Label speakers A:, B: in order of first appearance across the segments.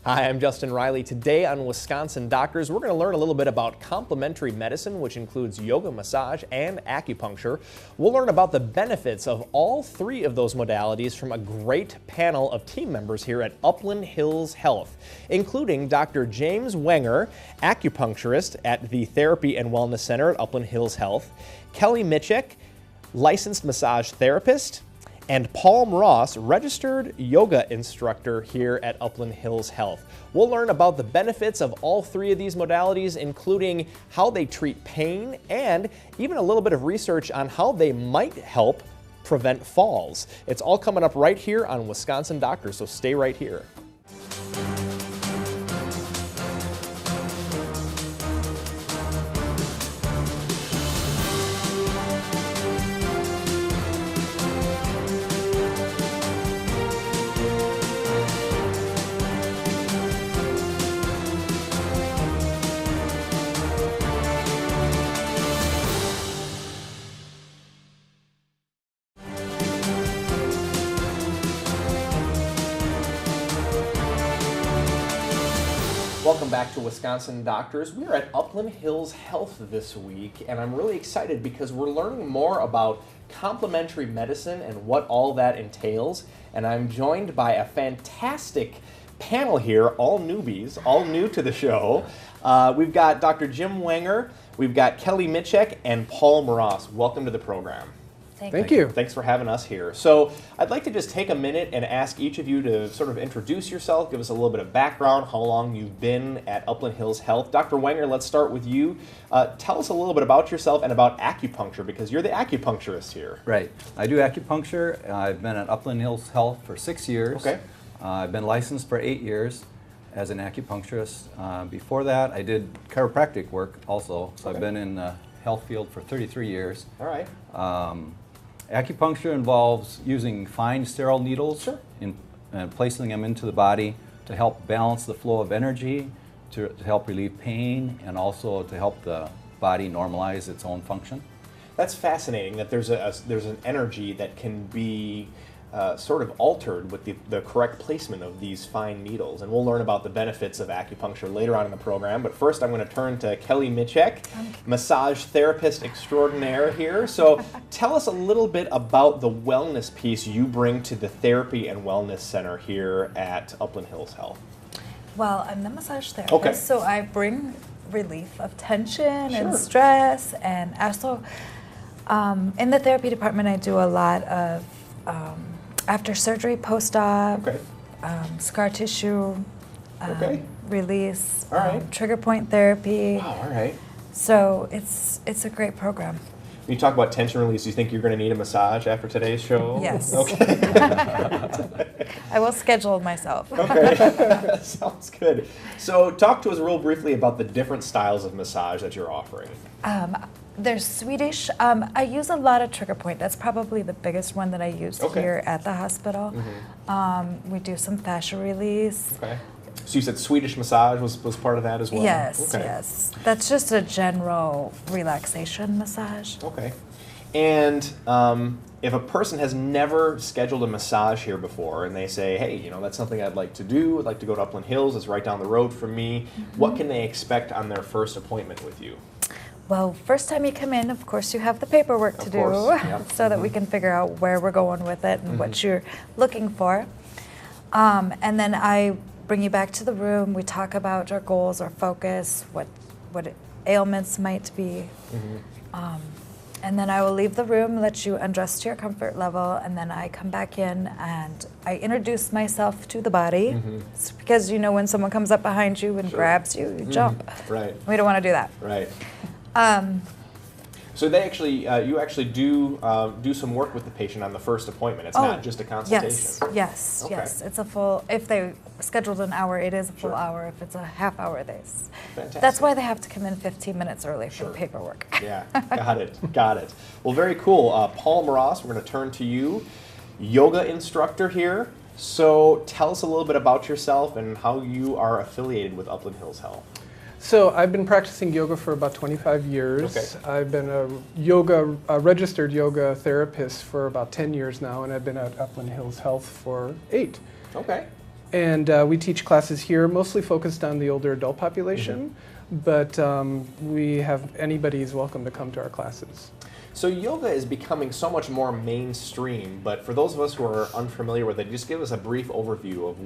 A: Hi, I'm Justin Riley. Today on Wisconsin Doctors, we're going to learn a little bit about complementary medicine, which includes yoga, massage, and acupuncture. We'll learn about the benefits of all three of those modalities from a great panel of team members here at Upland Hills Health, including Dr. James Wenger, acupuncturist at the Therapy and Wellness Center at Upland Hills Health, Kelly Mitchek, licensed massage therapist, and Paul Ross, registered yoga instructor here at Upland Hills Health. We'll learn about the benefits of all three of these modalities, including how they treat pain and even a little bit of research on how they might help prevent falls. It's all coming up right here on Wisconsin Doctors, so stay right here. Welcome back to Wisconsin Doctors. We're at Upland Hills Health this week, and I'm really excited because we're learning more about complementary medicine and what all that entails. And I'm joined by a fantastic panel here, all newbies, all new to the show. We've got Dr. Jim Wenger, we've got Kelly Mitchek, and Paul Ross. Welcome to the program.
B: Thank you.
A: Thanks for having us here. So I'd like to just take a minute and ask each of you to sort of introduce yourself, give us a little bit of background, how long you've been at Upland Hills Health. Dr. Wenger, let's start with you. Tell us a little bit about yourself and about acupuncture, because you're the acupuncturist here.
B: Right. I do acupuncture. I've been at Upland Hills Health for 6 years.
A: Okay.
B: I've been licensed for 8 years as an acupuncturist. Before that, I did chiropractic work also. So I've been in the health field for 33 years.
A: All right.
B: Acupuncture involves using fine sterile needles and placing them into the body to help balance the flow of energy, to help relieve pain, and also to help the body normalize its own function.
A: That's fascinating that there's an energy that can be sort of altered with the correct placement of these fine needles. And we'll learn about the benefits of acupuncture later on in the program. But first I'm going to turn to Kelly Mitchek, massage therapist extraordinaire here. So tell us a little bit about the wellness piece you bring to the Therapy and Wellness Center here at Upland Hills Health.
C: Well, I'm the massage therapist, so I bring relief of tension and stress, and also in the therapy department I do a lot of after surgery, post-op, scar tissue release, trigger point therapy.
A: Wow, all right.
C: So it's a great program.
A: When you talk about tension release, do you think you're going to need a massage after today's show?
C: Yes.
A: Okay.
C: I will schedule myself.
A: Okay, sounds good. So talk to us real briefly about the different styles of massage that you're offering.
C: There's Swedish. I use a lot of trigger point. That's probably the biggest one that I use here at the hospital. Mm-hmm. We do some fascia release. Okay.
A: So you said Swedish massage was part of that as well?
C: Yes, yes. That's just a general relaxation massage.
A: Okay. And if a person has never scheduled a massage here before and they say, hey, you know, that's something I'd like to do, I'd like to go to Upland Hills, it's right down the road from me, what can they expect on their first appointment with you?
C: Well, first time you come in, of course, you have the paperwork to do so that we can figure out where we're going with it and what you're looking for. And then I bring you back to the room. We talk about our goals, our focus, what ailments might be. And then I will leave the room, let you undress to your comfort level, and then I come back in and I introduce myself to the body. It's because, you know, when someone comes up behind you and grabs you, you jump.
A: Right.
C: We don't want to do that.
A: Right. So they actually, you actually do some work with the patient on the first appointment. It's not just a consultation.
C: Yes. It's a full. If they scheduled an hour, it is a full hour. If it's a half hour,
A: Fantastic.
C: That's why they have to come in 15 minutes early for the paperwork.
A: Yeah, got it. Well, very cool. Paul Ross, we're going to turn to you, yoga instructor here. So tell us a little bit about yourself and how you are affiliated with Upland Hills Health.
D: So I've been practicing yoga for about 25 years.
A: Okay.
D: I've been a registered yoga therapist for about 10 years now, and I've been at Upland Hills Health for 8.
A: Okay.
D: And we teach classes here, mostly focused on the older adult population, but anybody is welcome to come to our classes.
A: So yoga is becoming so much more mainstream, but for those of us who are unfamiliar with it, just give us a brief overview of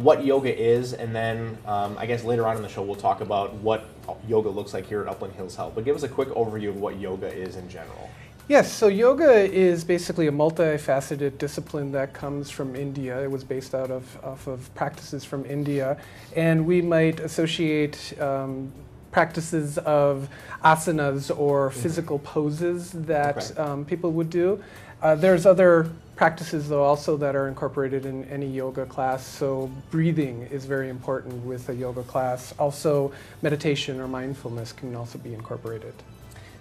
A: what yoga is, and then I guess later on in the show we'll talk about what yoga looks like here at Upland Hills Health. But give us a quick overview of what yoga is in general.
D: Yes, so yoga is basically a multifaceted discipline that comes from India. It was based off of practices from India, and we might associate practices of asanas or physical poses that people would do. There's other practices though also that are incorporated in any yoga class. So breathing is very important with a yoga class. Also meditation or mindfulness can also be incorporated.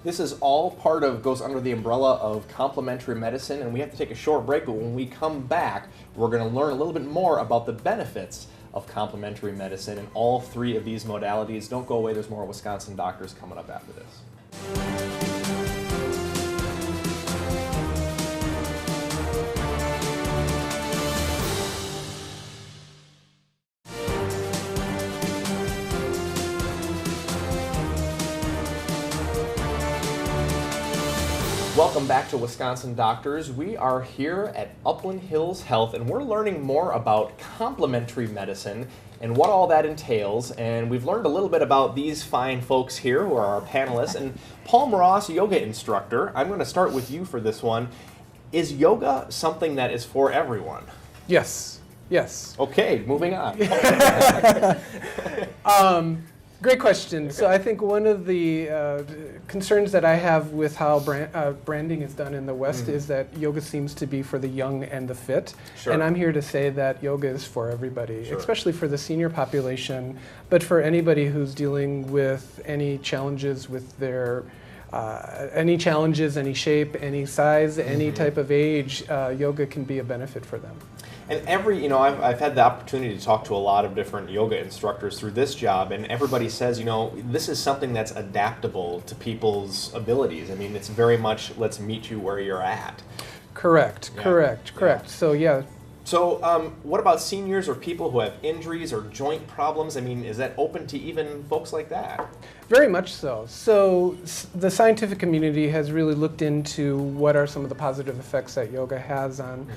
A: This is all goes under the umbrella of complementary medicine, and we have to take a short break, but when we come back, we're going to learn a little bit more about the benefits of complementary medicine and all three of these modalities. Don't go away, there's more Wisconsin Doctors coming up after this. Welcome back to Wisconsin Doctors. We are here at Upland Hills Health, and we're learning more about complementary medicine and what all that entails. And we've learned a little bit about these fine folks here who are our panelists. And Paul Ross, yoga instructor, I'm going to start with you for this one. Is yoga something that is for everyone?
D: Yes. Yes.
A: Okay, moving on.
D: Great question. So I think one of the concerns that I have with how branding is done in the West is that yoga seems to be for the young and the fit.
A: Sure.
D: And I'm here to say that yoga is for everybody, especially for the senior population, but for anybody who's dealing with any challenges with their any shape, any size, any type of age, yoga can be a benefit for them.
A: And I've had the opportunity to talk to a lot of different yoga instructors through this job, and everybody says, this is something that's adaptable to people's abilities. I mean, it's very much, let's meet you where you're at.
D: Correct. So, yeah.
A: So what about seniors or people who have injuries or joint problems? I mean, is that open to even folks like that?
D: Very much so. So the scientific community has really looked into what are some of the positive effects that yoga has on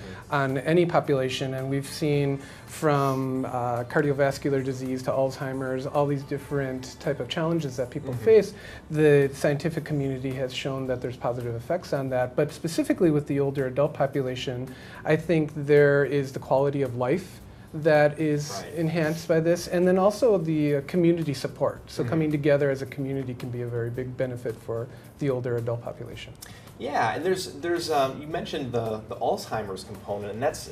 D: any population, and we've seen from cardiovascular disease to Alzheimer's, all these different type of challenges that people face. The scientific community has shown that there's positive effects on that, but specifically with the older adult population, I think there is the quality of life that is enhanced by this, and then also the community support. So coming together as a community can be a very big benefit for the older adult population.
A: Yeah, and there's you mentioned the Alzheimer's component, and that's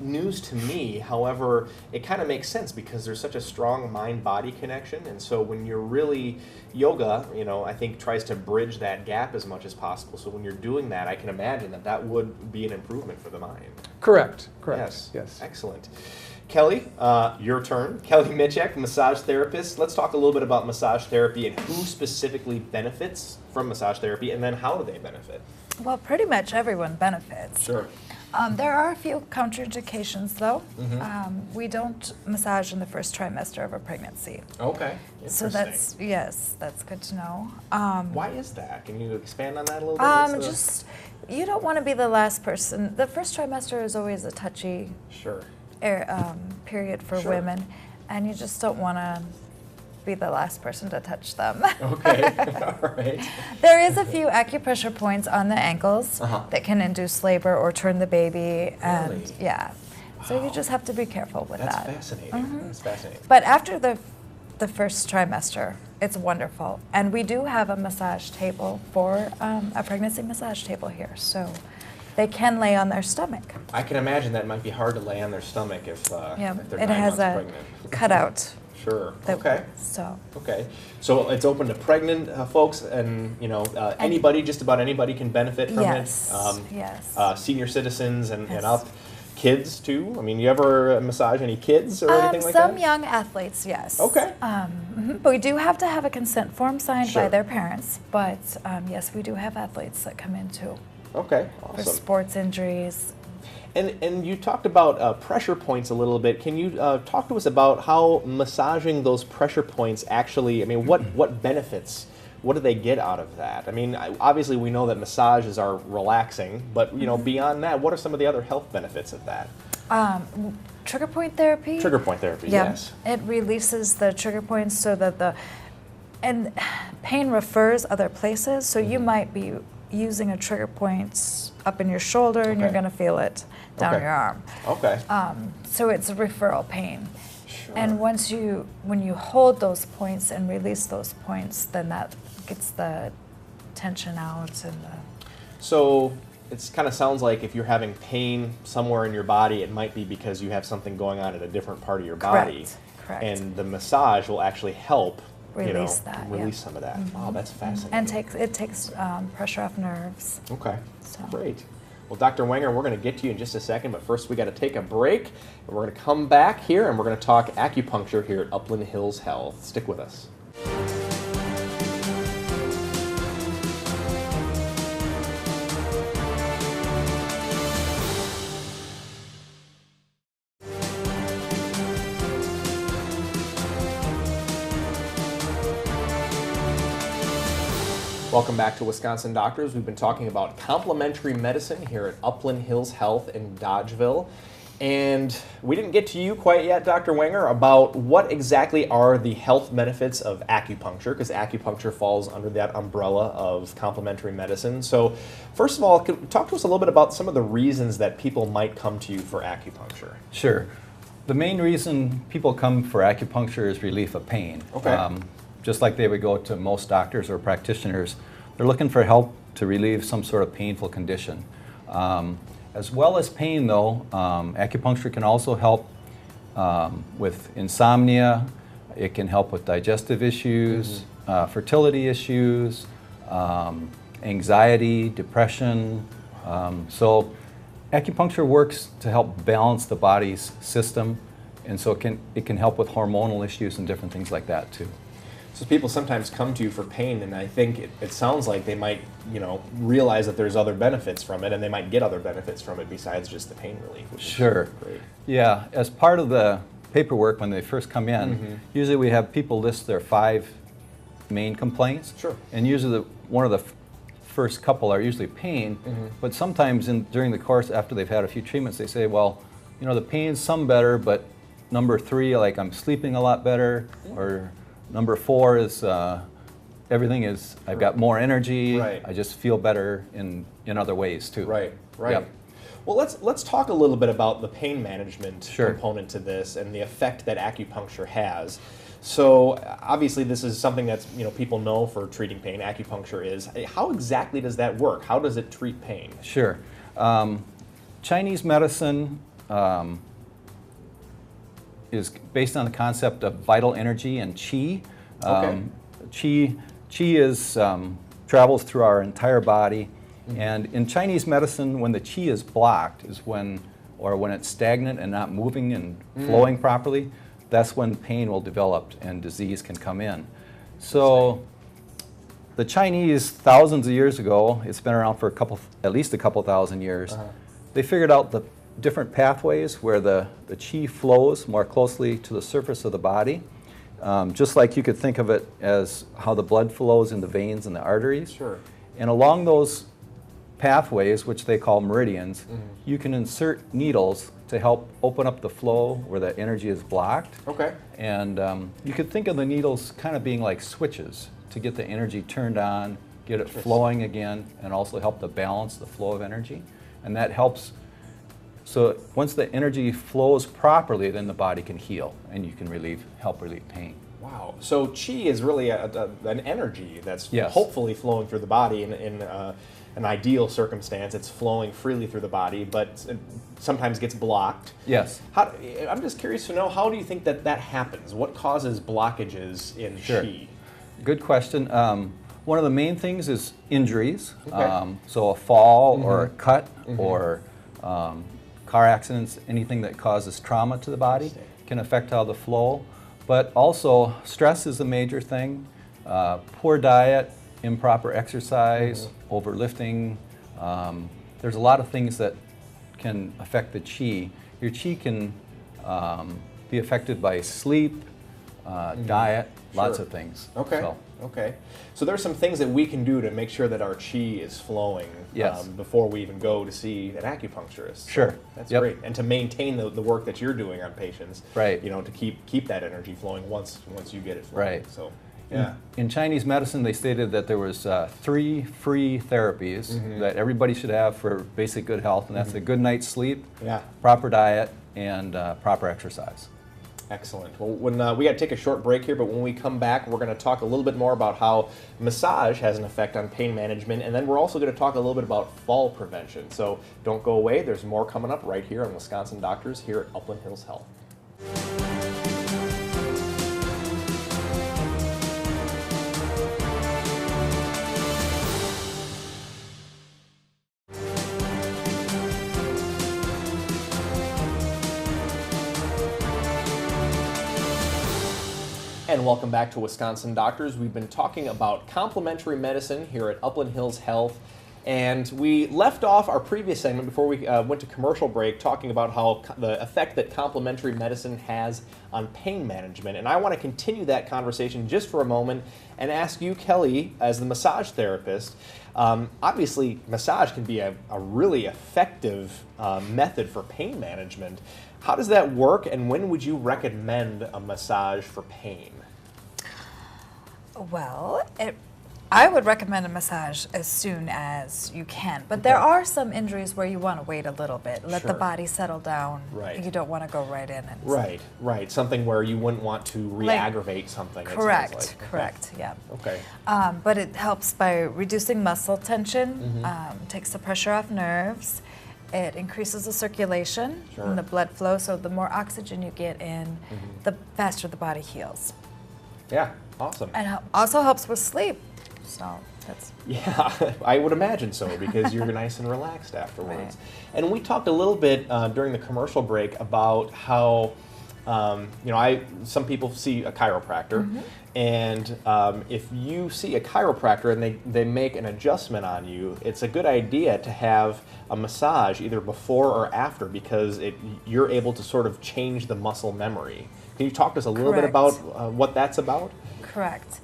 A: news to me. However, it kind of makes sense because there's such a strong mind-body connection, and so when you're really yoga, I think tries to bridge that gap as much as possible. So when you're doing that, I can imagine that would be an improvement for the mind.
D: Correct.
A: Yes. Excellent. Kelly, your turn. Kelly Mitchek, massage therapist. Let's talk a little bit about massage therapy and who specifically benefits from massage therapy, and then how do they benefit?
C: Well, pretty much everyone benefits.
A: Sure.
C: There are a few contraindications, though. We don't massage in the first trimester of a pregnancy.
A: Okay.
C: So that's good to know.
A: Why is that? Can you expand on that a little bit?
C: You don't want to be the last person. The first trimester is always a touchy period for women, and you just don't want to be the last person to touch them.
A: Okay, all right.
C: There is a few acupressure points on the ankles that can induce labor or turn the baby, and so you just have to be careful with that.
A: That's fascinating. That's fascinating.
C: But after the first trimester, it's wonderful, and we do have a massage table for a pregnancy massage table here, so they can lay on their stomach.
A: I can imagine that might be hard to lay on their stomach if they're 9 months pregnant.
C: It has a cutout.
A: Sure.
C: Okay.
A: So it's open to pregnant folks, and anybody, just about anybody, can benefit from it.
C: Yes.
A: Senior citizens and up. Kids too. I mean, you ever massage any kids or anything like that?
C: Some young athletes, yes.
A: Okay.
C: But we do have to have a consent form signed by their parents. But yes, we do have athletes that come in too.
A: Okay. Awesome.
C: For sports injuries.
A: And you talked about pressure points a little bit. Can you talk to us about how massaging those pressure points actually, I mean, what benefits, what do they get out of that? I mean, obviously we know that massages are relaxing, but you know, beyond that, what are some of the other health benefits of that?
C: Trigger point therapy?
A: Trigger point therapy,
C: yeah.
A: yes.
C: It releases the trigger points so that and pain refers other places, so you might be using a trigger point up in your shoulder and you're going to feel it down your arm.
A: Okay.
C: So it's a referral pain.
A: Sure.
C: And when you hold those points and release those points, then that gets the tension out and
A: So it kind of sounds like if you're having pain somewhere in your body, it might be because you have something going on at a different part of your body.
C: Correct.
A: And the massage will actually help
C: release
A: release some of that. Wow, that's fascinating.
C: And it takes pressure off nerves.
A: Okay,
C: So.
A: great. Well, Dr. Wenger, we're going to get to you in just a second, but first we got to take a break. And we're going to come back here and we're going to talk acupuncture here at Upland Hills Health. Stick with us. Welcome back to Wisconsin Doctors. We've been talking about complementary medicine here at Upland Hills Health in Dodgeville. And we didn't get to you quite yet, Dr. Wenger, about what exactly are the health benefits of acupuncture, because acupuncture falls under that umbrella of complementary medicine. So first of all, talk to us a little bit about some of the reasons that people might come to you for acupuncture.
B: Sure. The main reason people come for acupuncture is relief of pain.
A: Okay.
B: Just like they would go to most doctors or practitioners, they're looking for help to relieve some sort of painful condition. As well as pain, though, acupuncture can also help with insomnia. It can help with digestive issues, fertility issues, anxiety, depression. So acupuncture works to help balance the body's system, and so it can help with hormonal issues and different things like that too.
A: So people sometimes come to you for pain, and I think it sounds like they might, realize that there's other benefits from it, and they might get other benefits from it besides just the pain relief. Which
B: Sure.
A: is great.
B: Yeah, as part of the paperwork when they first come in, usually we have people list their 5 main complaints.
A: Sure.
B: And usually one of the first couple are usually pain, but sometimes during the course after they've had a few treatments, they say, well, the pain's some better, but number 3, like I'm sleeping a lot better, or number 4 is everything is, I've got more energy,
A: Right.
B: I just feel better in other ways too.
A: Right.
B: Yep.
A: Well, let's talk a little bit about the pain management
B: Sure.
A: component to this and the effect that acupuncture has. So obviously this is something that's people know for treating pain. Acupuncture is. How exactly does that work? How does it treat pain?
B: Sure. Chinese medicine is based on the concept of vital energy and qi. Qi is travels through our entire body, and in Chinese medicine, when the qi is blocked, is when it's stagnant and not moving and flowing properly, that's when pain will develop and disease can come in. So the Chinese, thousands of years ago, it's been around for at least a couple thousand years, they figured out the different pathways where the qi flows more closely to the surface of the body. Just like you could think of it as how the blood flows in the veins and the arteries.
A: Sure.
B: And along those pathways, which they call meridians, you can insert needles to help open up the flow where the energy is blocked.
A: Okay.
B: And you could think of the needles kind of being like switches to get the energy turned on, get it flowing again, and also help to balance the flow of energy. And that helps. So once the energy flows properly, then the body can heal, and you can help relieve pain.
A: Wow. So qi is really an energy that's
B: Yes.
A: hopefully flowing through the body in an ideal circumstance. It's flowing freely through the body, but it sometimes gets blocked.
B: Yes.
A: I'm just curious to know, how do you think that happens? What causes blockages in
B: Sure.
A: qi?
B: Good question. One of the main things is injuries.
A: Okay.
B: So a fall or a cut or car accidents, anything that causes trauma to the body can affect how the flow. But also stress is a major thing. Poor diet, improper exercise, overlifting. There's a lot of things that can affect the chi. Your chi can be affected by sleep, diet, lots of things.
A: Okay. Okay. So there's some things that we can do to make sure that our chi is flowing before we even go to see an acupuncturist.
B: Sure.
A: That's great. And to maintain the work that you're doing on patients,
B: right?
A: You know, to keep that energy flowing once you get it flowing.
B: Right.
A: So yeah.
B: In Chinese medicine, they stated that there was 3 free therapies that everybody should have for basic good health, and that's a good night's sleep, proper diet, and proper exercise.
A: Excellent. Well, when we got to take a short break here, but when we come back, we're going to talk a little bit more about how massage has an effect on pain management, and then we're also going to talk a little bit about fall prevention. So don't go away. There's more coming up right here on Wisconsin Doctors here at Upland Hills Health. And welcome back to Wisconsin Doctors. We've been talking about complementary medicine here at Upland Hills Health. And we left off our previous segment before we went to commercial break talking about how the effect that complementary medicine has on pain management. And I want to continue that conversation just for a moment and ask you, Kelly, as the massage therapist, obviously massage can be a really effective method for pain management. How does that work, and when would you recommend a massage for pain?
C: Well, I would recommend a massage as soon as you can, but there are some injuries where you want to wait a little bit, let the body settle down.
A: Right.
C: You don't want to go right in. And
A: Right. Something where you wouldn't want to re-aggravate something.
C: Correct.
A: It sounds like.
C: Correct. Yeah.
A: Okay.
C: But it helps by reducing muscle tension, takes the pressure off nerves. It increases the circulation and the blood flow, so the more oxygen you get in, the faster the body heals.
A: Yeah, awesome.
C: And also helps with sleep. So that's...
A: Yeah, I would imagine so, because you're nice and relaxed afterwards. Right. And we talked a little bit during the commercial break about how, some people see a chiropractor, and if you see a chiropractor and they make an adjustment on you, it's a good idea to have a massage either before or after, because you're able to sort of change the muscle memory. Can you talk to us a little bit about what that's about?
C: Correct.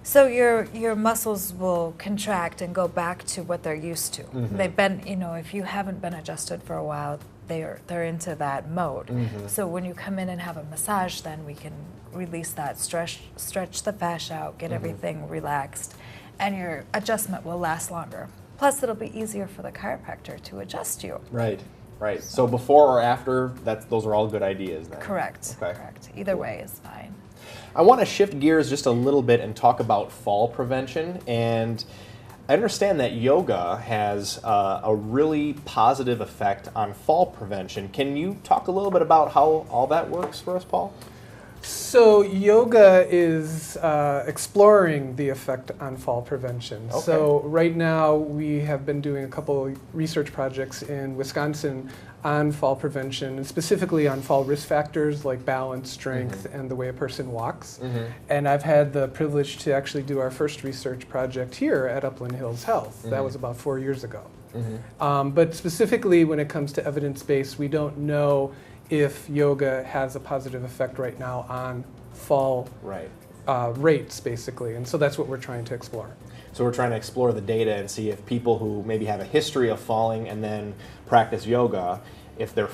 C: So your muscles will contract and go back to what they're used to. They've been, if you haven't been adjusted for a while, they're into that mode. So when you come in and have a massage, then we can release that, stretch the fascia out, get everything relaxed, and your adjustment will last longer. Plus, it'll be easier for the chiropractor to adjust you.
A: Right. So before or after, those are all good ideas then?
C: Correct.
A: Okay.
C: Correct. Either way is fine.
A: I want to shift gears just a little bit and talk about fall prevention. And I understand that yoga has a really positive effect on fall prevention. Can you talk a little bit about how all that works for us, Paul?
D: So yoga is exploring the effect on fall prevention.
A: Okay.
D: So right now we have been doing a couple research projects in Wisconsin on fall prevention, and specifically on fall risk factors like balance, strength, and the way a person walks. And I've had the privilege to actually do our first research project here at Upland Hills Health. That was about 4 years ago. But specifically when it comes to evidence-based, we don't know if yoga has a positive effect right now on fall rates, basically. And so that's what we're trying to explore.
A: So we're trying to explore the data and see if people who maybe have a history of falling and then practice yoga, if their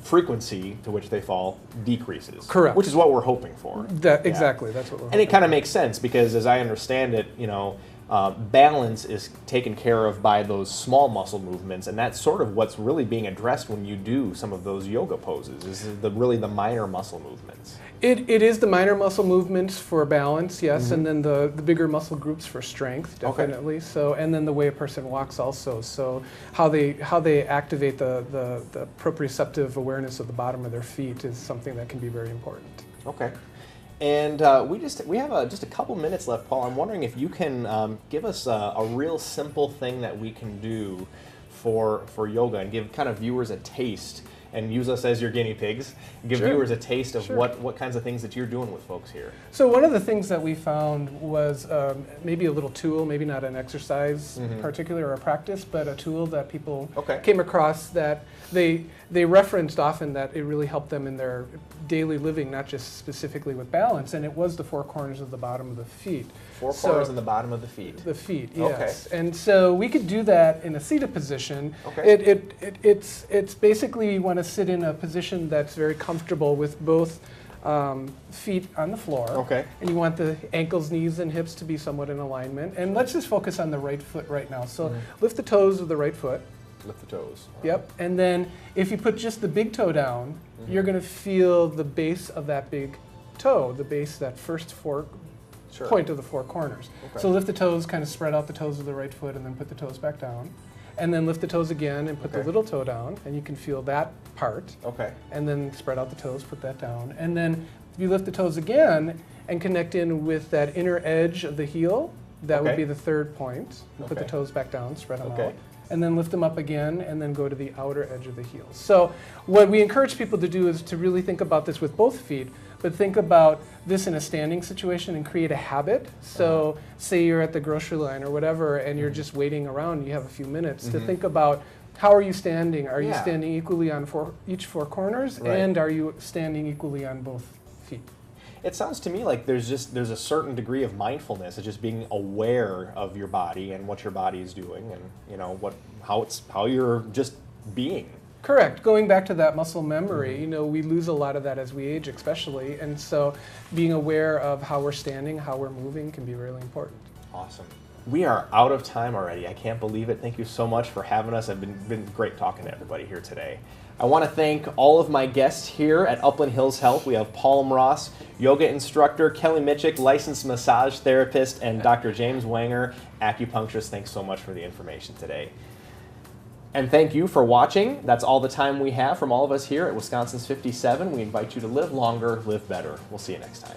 A: frequency to which they fall decreases.
D: Correct.
A: Which is what we're hoping for.
D: Exactly, that's what we're hoping.
A: And it kind of makes sense because, as I understand it, balance is taken care of by those small muscle movements, and that's sort of what's really being addressed when you do some of those yoga poses, is really the minor muscle movements.
D: It is the minor muscle movements for balance, yes, and then the bigger muscle groups for strength, definitely. So, and then the way a person walks also. So how they activate the proprioceptive awareness of the bottom of their feet is something that can be very important.
A: Okay. And we have just a couple minutes left, Paul. I'm wondering if you can give us a real simple thing that we can do for yoga and give kind of viewers a taste and use us as your guinea pigs. Give
D: Sure.
A: viewers a taste of
D: Sure.
A: what kinds of things that you're doing with folks here.
D: So one of the things that we found was maybe a little tool, maybe not an exercise particular or a practice, but a tool that people came across that they referenced often that it really helped them in their daily living, not just specifically with balance, and it was the 4 corners of the bottom of the feet.
A: 4 corners in the bottom of the feet.
D: The feet, yes. Okay. And so we could do that in a seated position. Okay. It's basically you want to sit in a position that's very comfortable with both feet on the floor. Okay. And you want the ankles, knees, and hips to be somewhat in alignment. And let's just focus on the right foot right now. So lift the toes of the right foot.
A: Lift the toes.
D: Yep. And then if you put just the big toe down, you're going to feel the base of that big toe, the base, that first point of the 4 corners. Okay. So lift the toes, kind of spread out the toes of the right foot, and then put the toes back down. And then lift the toes again and put the little toe down, and you can feel that part. Okay. And then spread out the toes, put that down. And then you lift the toes again and connect in with that inner edge of the heel. That would be the 3rd point. And put the toes back down, spread them out. And then lift them up again, and then go to the outer edge of the heel. So what we encourage people to do is to really think about this with both feet, but think about this in a standing situation and create a habit. So say you're at the grocery line or whatever, and you're just waiting around, you have a few minutes to think about how are you standing? Are you standing equally on each 4 corners, and are you standing equally on both feet?
A: It sounds to me like there's a certain degree of mindfulness of just being aware of your body and what your body is doing, and you know how you're just being.
D: Correct. Going back to that muscle memory, you know, we lose a lot of that as we age, especially, and so being aware of how we're standing, how we're moving, can be really important.
A: Awesome. We are out of time already. I can't believe it. Thank you so much for having us. It's been great talking to everybody here today. I want to thank all of my guests here at Upland Hills Health. We have Paul Ross, yoga instructor, Kelly Mitchick, licensed massage therapist, and Dr. James Wanger, acupuncturist. Thanks so much for the information today. And thank you for watching. That's all the time we have from all of us here at Wisconsin's 57. We invite you to live longer, live better. We'll see you next time.